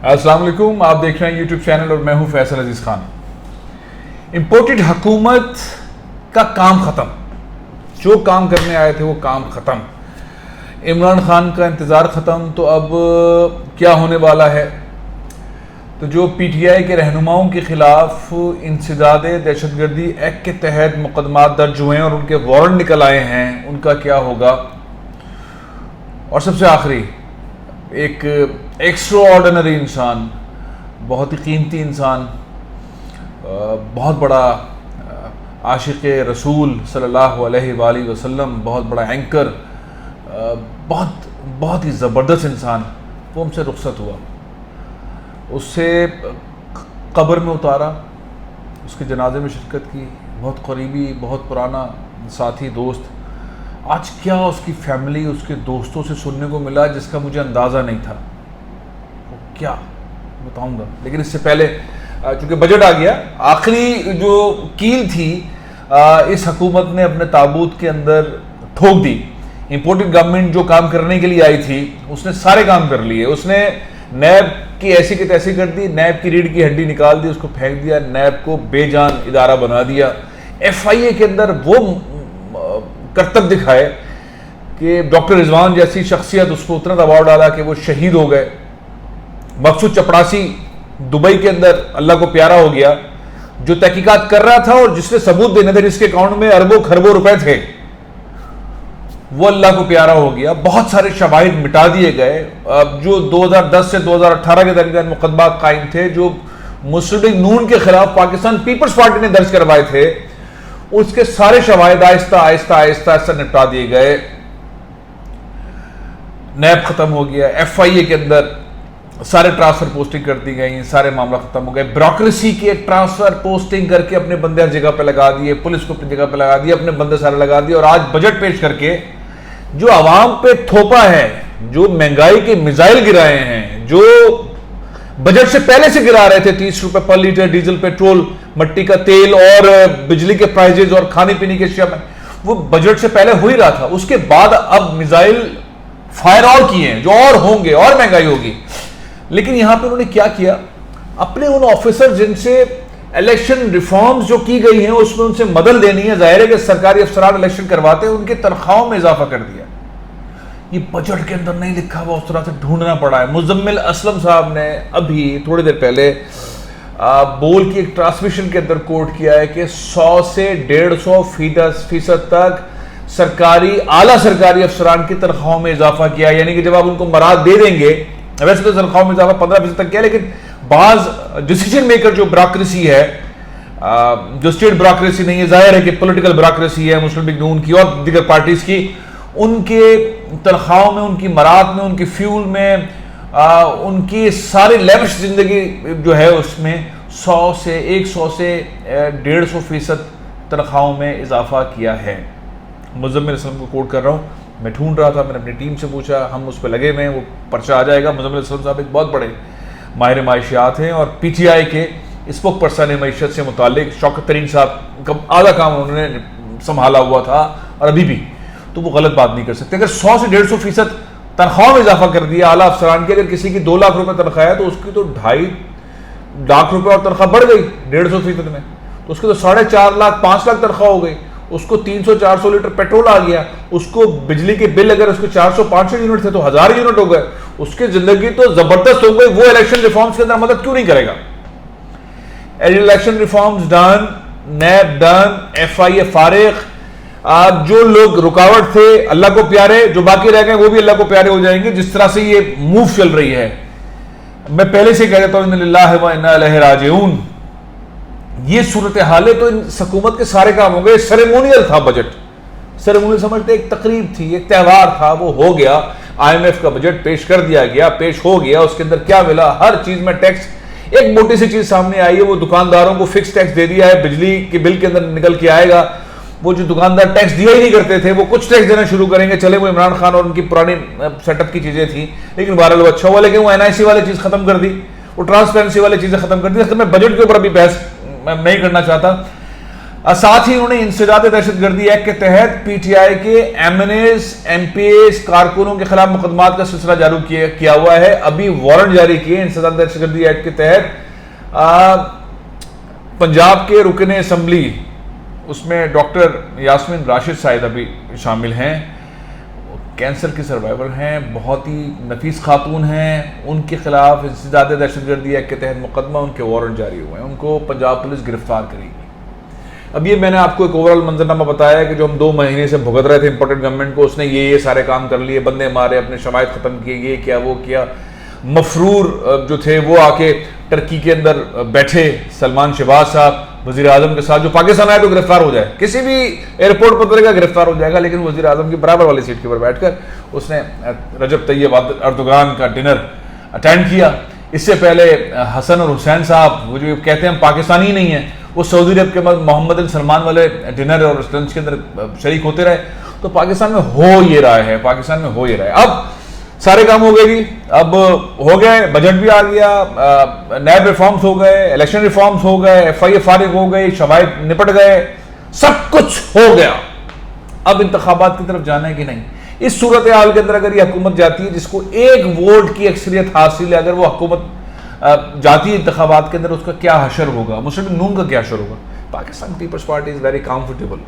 السلام علیکم، آپ دیکھ رہے ہیں یوٹیوب چینل اور میں ہوں فیصل عزیز خان۔ امپورٹڈ حکومت کا کام ختم، جو کام کرنے آئے تھے وہ کام ختم، عمران خان کا انتظار ختم۔ تو اب کیا ہونے والا ہے؟ تو جو پی ٹی آئی کے رہنماؤں کے خلاف انسداد دہشت گردی ایکٹ کے تحت مقدمات درج ہوئے ہیں اور ان کے وارنٹ نکل آئے ہیں، ان کا کیا ہوگا؟ اور سب سے آخری، ایک ایکسٹرا آرڈنری انسان، بہت ہی قیمتی انسان، بہت بڑا عاشق رسول صلی اللہ علیہ وآلہ وسلم، بہت بڑا اینکر، بہت ہی زبردست انسان، وہ ہم سے رخصت ہوا۔ اس سے قبر میں اتارا، اس کے جنازے میں شرکت کی، بہت قریبی، بہت پرانا ساتھی، دوست۔ آج کیا اس کی فیملی، اس کے دوستوں سے سننے کو ملا جس کا مجھے اندازہ نہیں تھا، وہ کیا بتاؤں گا۔ لیکن اس سے پہلے چونکہ بجٹ آ گیا، آخری جو کیل تھی اس حکومت نے اپنے تابوت کے اندر ٹھوک دی۔ امپورٹڈ گورنمنٹ جو کام کرنے کے لیے آئی تھی اس نے سارے کام کر لیے، اس نے نیب کی ایسی کی تیسی کر دی، نیب کی ریڑھ کی ہڈی نکال دی، اس کو پھینک دیا، نیب کو بے جان ادارہ بنا دیا۔ ایف آئی اے کے اندر وہ کرتب دکھائے کہ ڈاکٹر رضوان جیسی شخصیت، اس کو اتنا دباؤ ڈالا کہ وہ شہید ہو گئے۔ مقصود چپڑاسی دبئی کے اندر اللہ کو پیارا ہو گیا، جو تحقیقات کر رہا تھا اور جس نے ثبوت دینے تھے، جس کے اکاؤنٹ میں اربوں خربوں روپے تھے، وہ اللہ کو پیارا ہو گیا۔ بہت سارے شواہد مٹا دیے گئے، جو 2010 سے 2018 کے درمیان مقدمات قائم تھے، جو مسلم لیگ نون کے خلاف پاکستان پیپلز پارٹی نے درج کروائے تھے، اس کے سارے شواہد آہستہ آہستہ نپٹا دیے گئے۔ نیب ختم ہو گیا، ایف آئی اے کے اندر سارے ٹرانسفر پوسٹنگ کر دی گئی، سارے معاملہ ختم ہو گئے۔ بیوروکریسی کے ٹرانسفر پوسٹنگ کر کے اپنے بندے ہر جگہ پہ لگا دیے، پولیس کو اپنی جگہ پہ لگا دیے، اپنے بندے سارے لگا دیے، اور آج بجٹ پیش کر کے جو عوام پہ تھوپا ہے، جو مہنگائی کے میزائل گرائے ہیں، جو بجٹ سے پہلے سے گرا رہے تھے، 30 روپے پر لیٹر ڈیزل، پیٹرول، مٹی کا تیل اور بجلی کے پرائزز اور کھانے پینے کے اشیاء میں، وہ بجٹ سے پہلے ہو ہی رہا تھا۔ اس کے بعد اب میزائل فائر اور کیے ہیں جو اور ہوں گے، اور مہنگائی ہوگی۔ لیکن یہاں پہ انہوں نے کیا کیا؟ اپنے ان آفیسر جن سے الیکشن ریفارمز جو کی گئی ہیں اس میں ان سے مدد لینی ہے، ظاہر ہے کہ سرکاری افسران الیکشن کرواتے ہیں، ان کی تنخواہوں میں اضافہ کر دیا۔ یہ بجٹ کے اندر نہیں لکھا ہوا، اس طرح سے ڈھونڈنا پڑا ہے۔ مزمل اسلم صاحب نے ابھی تھوڑی دیر پہلے بول کی ایک ٹرانسمیشن کے اندر کوٹ کیا ہے کہ 100 سے 150% تک اعلیٰ سرکاری افسران کی تنخواہوں میں اضافہ کیا، یعنی کہ جب آپ ان کو مراد دے دیں گے، ویسے تو تنخواہوں میں اضافہ 15% تک کیا، لیکن بعض ڈیسیجن میکر جو بیوروکریسی ہے، جو اسٹیٹ بیوروکریسی نہیں ہے، ظاہر ہے کہ پولیٹیکل بیوروکریسی ہے مسلم لیگ نون کی اور دیگر پارٹیز کی، ان کے تنخواہوں میں، ان کی مراد میں، ان کی فیول میں، ان کی ساری لیوش زندگی جو ہے اس میں 100 سے 150% تنخواہوں میں اضافہ کیا ہے۔ مزمل اسلم کو کوٹ کر رہا ہوں، میں ڈھونڈ رہا تھا، میں نے اپنی ٹیم سے پوچھا، ہم اس پہ لگے ہوئے ہیں، وہ پرچہ آ جائے گا۔ مزمل اسلم صاحب ایک بہت بڑے ماہر معاشیات ہیں اور پی ٹی آئی کے اسپوک پرسن معیشت سے متعلق شوکت ترین صاحب کا آدھا کام انہوں نے سنبھالا ہوا تھا اور ابھی بھی، تو وہ غلط بات نہیں کر سکتے۔ اگر 100 سے 150% تنخواہ میں اضافہ کر دیا اعلیٰ افسران کی، اگر کسی کی 2 لاکھ روپے تنخواہ ہے تو اس کی تو 2.5 لاکھ روپے اور تنخواہ بڑھ گئی 150% میں، تو اس کی تو 4.5 لاکھ 5 لاکھ تنخواہ ہو گئی۔ اس کو 300-400 لیٹر پیٹرول آ گیا، اس کو بجلی کے بل اگر اس کے 400-500 یونٹ تھے تو 1000 یونٹ ہو گئے، اس کی زندگی تو زبردست ہو گئی۔ وہ الیکشن ریفارمز کے اندر مدد کیوں نہیں کرے گا؟ Election reforms done, NAB done, F I A فارغ، جو لوگ رکاوٹ تھے اللہ کو پیارے، جو باقی رہ گئے وہ بھی اللہ کو پیارے ہو جائیں گے۔ جس طرح سے یہ موو چل رہی ہے، میں پہلے سے کہہ دیتا ہوں انا للہ و انا الیہ راجعون۔ یہ صورتحال ہے تو ان حکومت کے سارے کام ہو گئے۔ سیریمونیل تھا بجٹ، سیریمونیل سمجھتے ایک تقریب تھی، ایک تہوار تھا، وہ ہو گیا۔ آئی ایم ایف کا بجٹ پیش کر دیا گیا، پیش ہو گیا، اس کے اندر کیا ملا؟ ہر چیز میں ٹیکس۔ ایک موٹی سی چیز سامنے آئی ہے، وہ دکانداروں کو فکس ٹیکس دے دیا ہے، بجلی کے بل کے اندر نکل کے آئے گا۔ وہ جو دکاندار ٹیکس دیا ہی نہیں کرتے تھے وہ کچھ ٹیکس دینا شروع کریں گے، چلے وہ عمران خان اور ان کی پرانی سیٹ اپ کی چیزیں تھیں، لیکن بہرحال وہ اچھا ہوا۔ لیکن وہ این آئی سی والی چیز ختم کر دی، وہ ٹرانسپیرنسی والی چیزیں ختم کر دی۔ میں بجٹ کے اوپر ابھی بحث میں نہیں کرنا چاہتا۔ ساتھ ہی انہوں نے انسداد دہشت گردی ایکٹ کے تحت پی ٹی آئی کے MNAs MPAs کارکنوں کے خلاف مقدمات کا سلسلہ جاری کیا ہوا ہے. ابھی وارنٹ جاری کیے انسداد دہشت گردی ایکٹ کے تحت. پنجاب کے رکن اسمبلی اس میں ڈاکٹر یاسمین راشد صاحب ابھی شامل ہیں, کینسر کی سروائیور ہیں, بہت ہی نفیس خاتون ہیں. ان کے خلاف انسداد دہشت گردی ایکٹ کے تحت مقدمہ, ان کے وارنٹ جاری ہوئے ہیں, ان کو پنجاب پولیس گرفتار کرے گی. اب یہ میں نے آپ کو ایک اوورال منظرنامہ بتایا کہ جو ہم 2 مہینے سے بھگت رہے تھے امپورٹنٹ گورنمنٹ کو, اس نے یہ سارے کام کر لیے, بندے مارے, اپنے شواہد ختم کیے, یہ کیا وہ کیا. مفرور جو تھے وہ آ کے ٹرکی کے اندر بیٹھے, سلمان شہباز صاحب وزیر اعظم کے ساتھ, جو پاکستان آئے تو گرفتار ہو جائے, کسی بھی ایئرپورٹ پر اترے گا گرفتار ہو جائے گا, لیکن وزیر اعظم کی برابر والی سیٹ کے اوپر بیٹھ کر اس نے رجب طیب اردوغان کا ڈنر اٹینڈ کیا. اس سے پہلے حسن اور حسین صاحب وہ جو کہتے ہیں ہم پاکستانی ہی نہیں ہیں, وہ سعودی عرب کے بعد محمد بن سلمان والے ڈنر اور لنچ کے اندر شریک ہوتے رہے. تو پاکستان میں ہو یہ رہا ہے, پاکستان میں ہو یہ رہا ہے. اب سارے کام ہو گئے جی, اب ہو گئے, بجٹ بھی آ گیا, نیب ریفارمز ہو گئے, الیکشن ریفارمز ہو گئے, ایف آئی اے فارغ ہو گئی, شواہد نپٹ گئے, سب کچھ ہو گیا. اب انتخابات کی طرف جانا ہے کہ نہیں. اس صورتحال کے اندر اگر یہ حکومت جاتی ہے جس کو 1 ووٹ کی اکثریت حاصل ہے, اگر وہ حکومت جاتی ہے انتخابات کے اندر, اس کا کیا حشر ہوگا, مسلم نون کا کیا حشر ہوگا. Pakistan Peoples Party is very comfortable,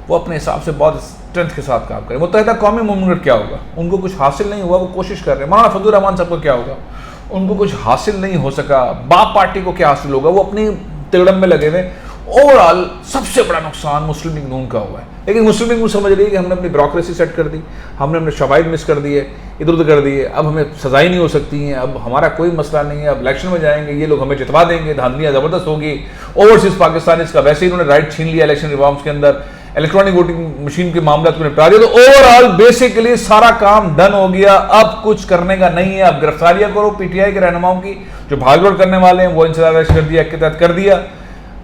وہ اپنے حساب سے بہت اسٹرینتھ کے ساتھ کام کرے. متحدہ قومی موومنٹ کیا ہوگا, ان کو کچھ حاصل نہیں ہوا, وہ کوشش کر رہے ہیں. مولانا فضل الرحمان صاحب کو کیا ہوگا, ان کو کچھ حاصل نہیں ہو سکا. باپ پارٹی کو کیا حاصل ہوگا, وہ اپنی تگڑم میں لگے ہوئے. اوور آل سب سے بڑا نقصان مسلم لیگ نون کا ہوا ہے. لیکن مسلم لیگ نون سمجھ رہی ہے کہ ہم نے اپنی بیوروکریسی سیٹ کر دی, ہم نے اپنے شواہد مس کر دیے, ادھر ادھر کر دیے, اب ہمیں سزائیں نہیں ہو سکتی ہیں, اب ہمارا کوئی مسئلہ نہیں ہے, اب الیکشن میں جائیں گے, یہ لوگ ہمیں جتوا دیں گے, دھاندلیاں زبردست ہوگی. اوورسیز پاکستانیز کا ویسے ہی انہوں نے رائٹ چھین لیا الیکشن ریفارمز کے اندر, الیکٹرانک ووٹنگ مشین کے معاملات کو نپٹا دیا. تو اوور آل بیسیکلی سارا کام ڈن ہو گیا, اب کچھ کرنے کا نہیں ہے. اب گرفتاریاں کرو پی ٹی آئی کے رہنماؤں کی, جو بھاگ دوڑ کرنے والے ہیں, وہ انسداد دہشت گردی ایکٹ کے تحت کر دیا.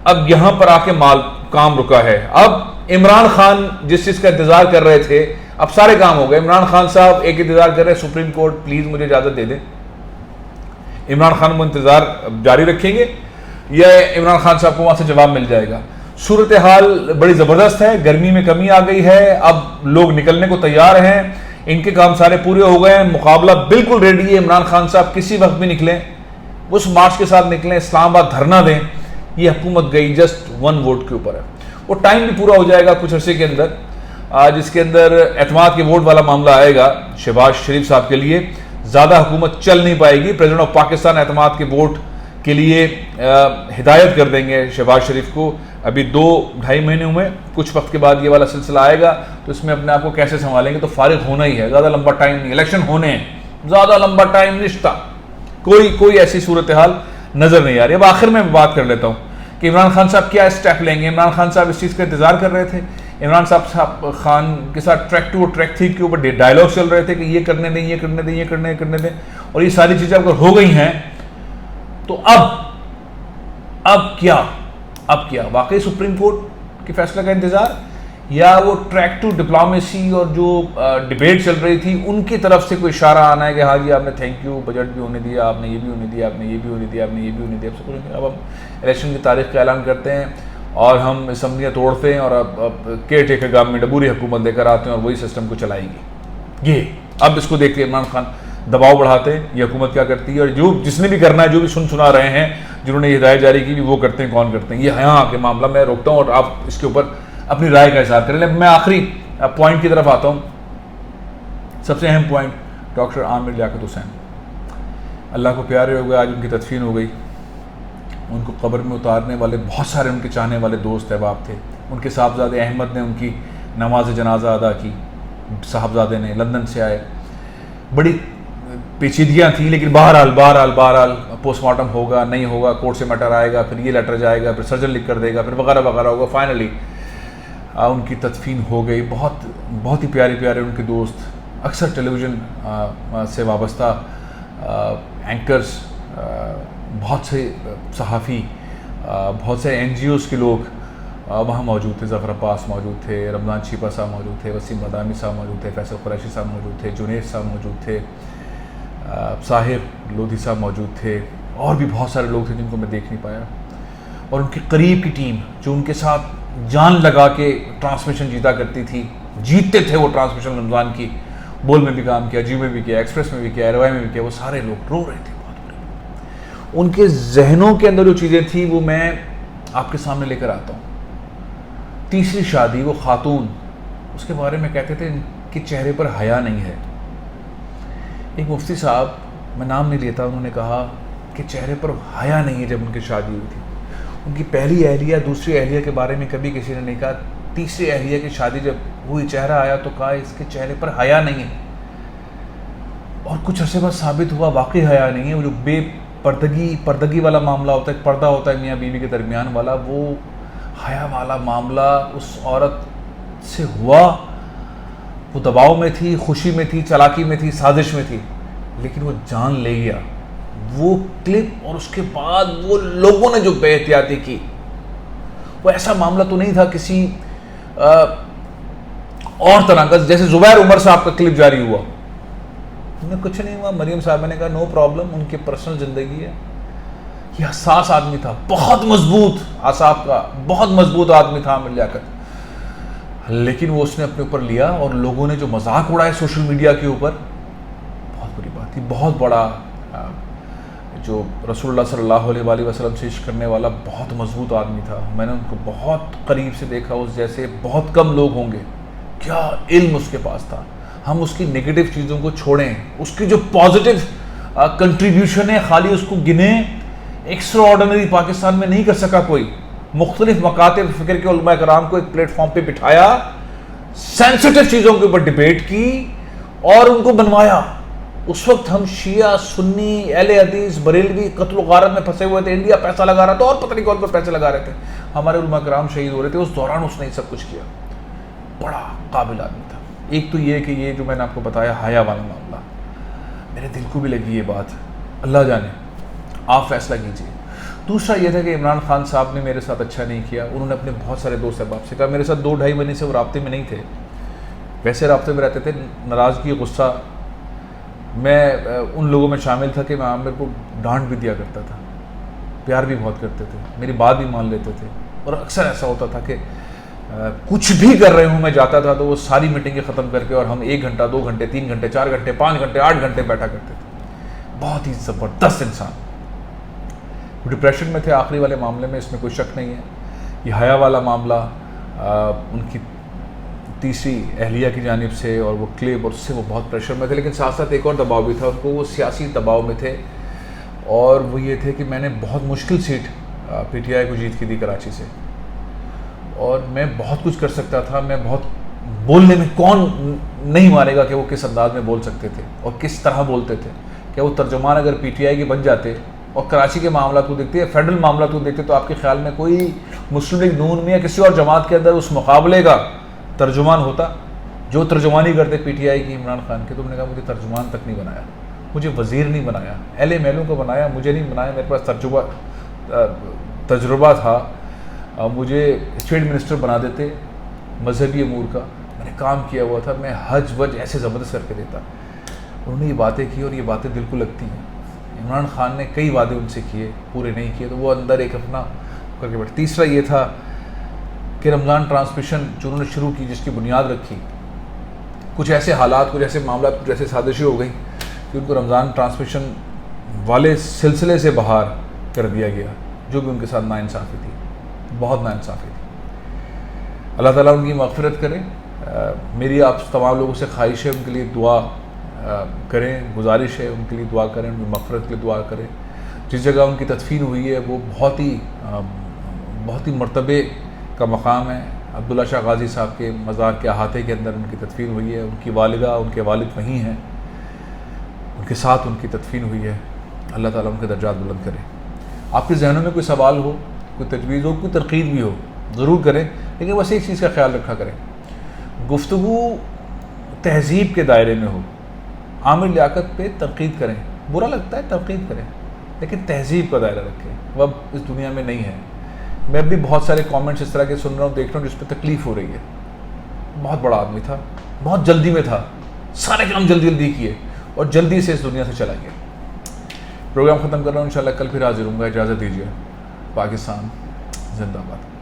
اب یہاں پر آ کے کام رکا ہے. اب عمران خان جس چیز کا انتظار کر رہے تھے, اب سارے کام ہو گئے. عمران خان صاحب ایک انتظار کر رہے ہیں, سپریم کورٹ پلیز مجھے اجازت دے دیں. عمران خان وہ انتظار جاری رکھیں گے یا عمران خان صاحب کو وہاں سے جواب مل جائے گا. صورتحال بڑی زبردست ہے, گرمی میں کمی آ گئی ہے, اب لوگ نکلنے کو تیار ہیں, ان کے کام سارے پورے ہو گئے ہیں, مقابلہ بالکل ریڈی ہے. عمران خان صاحب کسی وقت بھی نکلیں, اس مارچ کے ساتھ نکلیں, اسلام آباد دھرنا دیں. یہ حکومت گئی جسٹ 1 ووٹ کے اوپر ہے. وہ ٹائم بھی پورا ہو جائے گا کچھ عرصے کے اندر, جس کے اندر اعتماد کے ووٹ والا معاملہ آئے گا شہباز شریف صاحب کے لیے. زیادہ حکومت چل نہیں پائے گی. پریزیڈنٹ آف پاکستان اعتماد کے ووٹ کے لیے ہدایت کر دیں گے شہباز شریف کو. ابھی 2-2.5 مہینے ہوئے, کچھ وقت کے بعد یہ والا سلسلہ آئے گا, تو اس میں اپنے آپ کو کیسے سنبھالیں گے. تو فارغ ہونا ہی ہے, زیادہ لمبا ٹائم نہیں, الیکشن ہونے ہیں, زیادہ لمبا ٹائم رشتہ کوئی ایسی صورتحال نظر نہیں آ رہی. اب آخر میں بات کر لیتا ہوں کہ عمران خان صاحب کیا اسٹیپ لیں گے. عمران خان صاحب اس چیز کا انتظار کر رہے تھے. عمران صاحب خان کے ساتھ ٹریک 2 اور ٹریک 3 کے اوپر ڈائلاگ چل رہے تھے کہ یہ کرنے دیں, یہ کرنے دیں, یہ کرنے دیں, اور یہ ساری چیزیں اگر ہو گئی ہیں تو اب کیا واقعی سپریم کورٹ کے فیصلہ کا انتظار, یا وہ ٹریک 2 ڈپلومیسی اور جو ڈیبیٹ چل رہی تھی ان کی طرف سے کوئی اشارہ آنا ہے کہ ہاں جی آپ نے تھینک یو, بجٹ بھی ہونے دیا, آپ نے یہ بھی ہونے دیا, آپ نے یہ بھی ہونے دیا, آپ نے یہ بھی ہونے دیا. اب ہم الیکشن کی تاریخ کا اعلان کرتے ہیں اور ہم اسمبلیاں توڑتے ہیں, اور اب کیئر ٹیکر گورنمنٹ عبوری حکومت لے کر آتے ہیں اور وہی سسٹم کو چلائے گی. یہ اب اس کو دیکھ کے عمران خان دباؤ بڑھاتے ہیں, یہ حکومت کیا کرتی ہے, اور جو جس نے بھی کرنا ہے, جو بھی سنا رہے ہیں, جنہوں نے یہ ہدایت جاری کی, وہ کرتے ہیں, کون کرتے ہیں. یہ یہاں کے معاملہ میں روکتا ہوں اور آپ اس کے اوپر اپنی رائے کا اظہار کریں. میں آخری پوائنٹ کی طرف آتا ہوں. سب سے اہم پوائنٹ, ڈاکٹر عامر لیاقت حسین اللہ کو پیارے ہو گئے, آج ان کی تدفین ہو گئی. ان کو قبر میں اتارنے والے بہت سارے ان کے چاہنے والے دوست احباب تھے. ان کے صاحبزادے احمد نے ان کی نماز جنازہ ادا کی, صاحبزادے نے لندن سے آئے. بڑی پیچیدگیاں تھیں, لیکن بہرحال پوسٹ مارٹم ہوگا, نہیں ہوگا, کورٹ سے میٹر آئے گا, پھر یہ لیٹر جائے گا, پھر سرجن لکھ کر دے گا, پھر وغیرہ ہوگا. فائنلی ان کی تدفین ہو گئی. بہت ہی پیارے ان کے دوست, اکثر ٹیلی ویژن سے وابستہ اینکرز, بہت سے صحافی, بہت سے این جی اوز کے لوگ وہاں موجود تھے. ظفر عباس موجود تھے, رمضان چھیپا صاحب موجود تھے, وسیم مدامی صاحب موجود تھے, فیصل قریشی صاحب موجود تھے, جنید صاحب موجود تھے, صاحب لودھی صاحب موجود تھے, اور بھی بہت سارے لوگ تھے جن کو میں دیکھ نہیں پایا. اور ان کے قریب کی ٹیم جو ان کے ساتھ جان لگا کے ٹرانسمیشن جیتا کرتی تھی, جیتتے تھے وہ ٹرانسمیشن رمضان کی. بول میں بھی کام کیا, جی میں بھی کیا, ایکسپریس میں بھی کیا, روائی میں بھی کیا. وہ سارے لوگ رو رہے تھے. ان کے ذہنوں کے اندر جو چیزیں تھیں وہ میں آپ کے سامنے لے کر آتا ہوں. تیسری شادی, وہ خاتون, اس کے بارے میں کہتے تھے ان کے چہرے پر حیا نہیں ہے. ایک مفتی صاحب, میں نام نہیں لیتا, انہوں نے کہا کہ چہرے پر حیا نہیں ہے. جب ان کی شادی ہوئی تھی, ان کی پہلی اہلیہ دوسری اہلیہ کے بارے میں کبھی کسی نے نہیں کہا. تیسری اہلیہ کی شادی جب ہوئی, چہرہ آیا تو کہا اس کے چہرے پر حیا نہیں ہے. اور کچھ عرصے بعد ثابت ہوا واقعی حیا نہیں ہے. وہ جو بے پردگی والا معاملہ ہوتا ہے, پردہ ہوتا ہے میاں بیوی کے درمیان والا, وہ حیا والا معاملہ اس عورت سے ہوا. وہ دباؤ میں تھی, خوشی میں تھی, چالاکی میں تھی, سازش میں تھی, لیکن وہ جان لے گیا. وہ کلپ اور اس کے بعد وہ لوگوں نے جو بے احتیاطی کی, وہ ایسا معاملہ تو نہیں تھا کسی اور طرح کا جیسے زبیر عمر صاحب کا کلپ جاری ہوا. انہیں کچھ نہیں ہوا. مریم صاحب نے کہا نو پرابلم, ان کی پرسنل زندگی ہے. یہ حساس آدمی تھا, بہت مضبوط اعصاب کا, بہت مضبوط آدمی تھا عامر لیاقت. لیکن وہ اس نے اپنے اوپر لیا, اور لوگوں نے جو مذاق اڑائے سوشل میڈیا کے اوپر, بہت بڑی بات تھی. بہت بڑا جو رسول اللہ صلی اللہ علیہ وآلہ وسلم سے عشق کرنے والا بہت مضبوط آدمی تھا. میں نے ان کو بہت قریب سے دیکھا, اس جیسے بہت کم لوگ ہوں گے. کیا علم اس کے پاس تھا. ہم اس کی نگیٹو چیزوں کو چھوڑیں, اس کی جو پازیٹیو کنٹریبیوشن ہے خالی اس کو گنیں. ایکسٹرا آرڈنری پاکستان میں نہیں کر سکا کوئی. مختلف مکاتب فکر کے علماء کرام کو ایک پلیٹ فارم پہ بٹھایا, سینسٹیو چیزوں کے اوپر ڈبیٹ کی اور ان کو بنوایا. اس وقت ہم شیعہ, سنی, اہل حدیث, بریلوی قتل و غارت میں پھنسے ہوئے تھے. انڈیا پیسہ لگا رہا تھا اور پتہ نہیں کون پر پیسے لگا رہے تھے. ہمارے علماء کرام شہید ہو رہے تھے. اس دوران اس نے سب کچھ کیا. بڑا قابل آدمی تھا. ایک تو یہ کہ یہ جو میں نے آپ کو بتایا حیا والا معاملہ, میرے دل کو بھی لگی یہ بات. اللہ جانے, آپ فیصلہ کیجیے. دوسرا یہ تھا کہ عمران خان صاحب نے میرے ساتھ اچھا نہیں کیا. انہوں نے اپنے بہت سارے دوست احباب سے کہا, میرے ساتھ 2-2.5 مہینے سے وہ رابطے میں نہیں تھے. ویسے رابطے میں رہتے تھے, ناراضگی, غصہ. میں ان لوگوں میں شامل تھا کہ میں عامر کو ڈانٹ بھی دیا کرتا تھا, پیار بھی بہت کرتے تھے, میری بات بھی مان لیتے تھے. اور اکثر ایسا ہوتا تھا کہ کچھ بھی کر رہے ہوں, میں جاتا تھا تو وہ ساری میٹنگیں ختم کر کے اور ہم 1 گھنٹہ 2 گھنٹے 3 گھنٹے 4 گھنٹے 5 گھنٹے 8 گھنٹے بیٹھا کرتے تھے. بہت ہی زبردست انسان. ڈپریشن میں تھے آخری والے معاملے میں, اس میں کوئی شک نہیں ہے. یہ حیا والا معاملہ ان کی تیسری اہلیہ کی جانب سے, اور وہ کلپ, اور اس سے وہ بہت پریشر میں تھے. لیکن ساتھ ساتھ ایک اور دباؤ بھی تھا ان کو, وہ سیاسی دباؤ میں تھے. اور وہ یہ تھے کہ میں نے بہت مشکل سیٹ پی ٹی آئی کو جیت کے دی کراچی سے, اور میں بہت کچھ کر سکتا تھا. میں بہت بولنے میں, کون نہیں مانے گا کہ وہ کس انداز میں بول سکتے تھے اور کس طرح بولتے تھے. کہ وہ ترجمان اگر پی ٹی آئی کے بن جاتے اور کراچی کے معاملات کو دیکھتے, فیڈرل معاملات کو دیکھتے, تو آپ کے خیال میں کوئی مسلم لیگ نون میں یا کسی اور جماعت کے اندر اس مقابلے کا ترجمان ہوتا؟ جو ترجمانی کرتے پی ٹی آئی کی عمران خان کے. تم نے کہا مجھے ترجمان تک نہیں بنایا, مجھے وزیر نہیں بنایا, اہل محلوں کو بنایا, مجھے نہیں بنایا. میرے پاس تجربہ تھا, مجھے اسٹیٹ منسٹر بنا دیتے مذہبی امور کا, میں نے کام کیا ہوا تھا, میں حج وج ایسے زبردست کر کے دیتا. انہوں نے یہ باتیں کی اور یہ باتیں دل کو لگتی ہیں. عمران خان نے کئی وعدے ان سے کیے, پورے نہیں کیے, تو وہ اندر ایک اپنا کر کے بیٹھے. تیسرا یہ تھا کہ رمضان ٹرانسمیشن جو انہوں نے شروع کی, جس کی بنیاد رکھی, کچھ ایسے حالات, کچھ ایسے معاملات, کچھ ایسے سازشیں ہو گئیں کہ ان کو رمضان ٹرانسمیشن والے سلسلے سے باہر کر دیا گیا, جو بھی ان کے ساتھ ناانصافی تھی, بہت ناانصافی تھی. اللہ تعالیٰ ان کی مغفرت کرے. میری آپ تمام لوگوں سے خواہش ہے ان کے لیے دعا کریں, گزارش ہے ان کے لیے دعا کریں, ان کی مغفرت کے لیے دعا کریں. جس جگہ ان کی تدفین ہوئی ہے وہ بہت ہی مرتبے کا مقام ہے. عبداللہ شاہ غازی صاحب کے مزار کے احاطے کے اندر ان کی تدفین ہوئی ہے. ان کی والدہ, ان کے والد وہیں ہیں, ان کے ساتھ ان کی تدفین ہوئی ہے. اللہ تعالیٰ ان کے درجات بلند کرے. آپ کے ذہنوں میں کوئی سوال ہو, کوئی تجویز ہو, کوئی تنقید بھی ہو, ضرور کریں, لیکن بس ایک چیز کا خیال رکھا کریں, گفتگو تہذیب کے دائرے میں ہو. عامر لیاقت پہ تنقید کریں, برا لگتا ہے تنقید کریں, لیکن تہذیب کا دائرہ رکھیں. وہ اب اس دنیا میں نہیں ہے. میں بھی بہت سارے کامنٹس اس طرح کے سن رہا ہوں, دیکھ رہا ہوں, جس پہ تکلیف ہو رہی ہے. بہت بڑا آدمی تھا, بہت جلدی میں تھا, سارے کام جلدی کیے اور جلدی سے اس دنیا سے چلا گیا. پروگرام ختم کر رہا ہوں, انشاءاللہ کل پھر حاضر ہوں گا. اجازت دیجیے. پاکستان زندہ باد.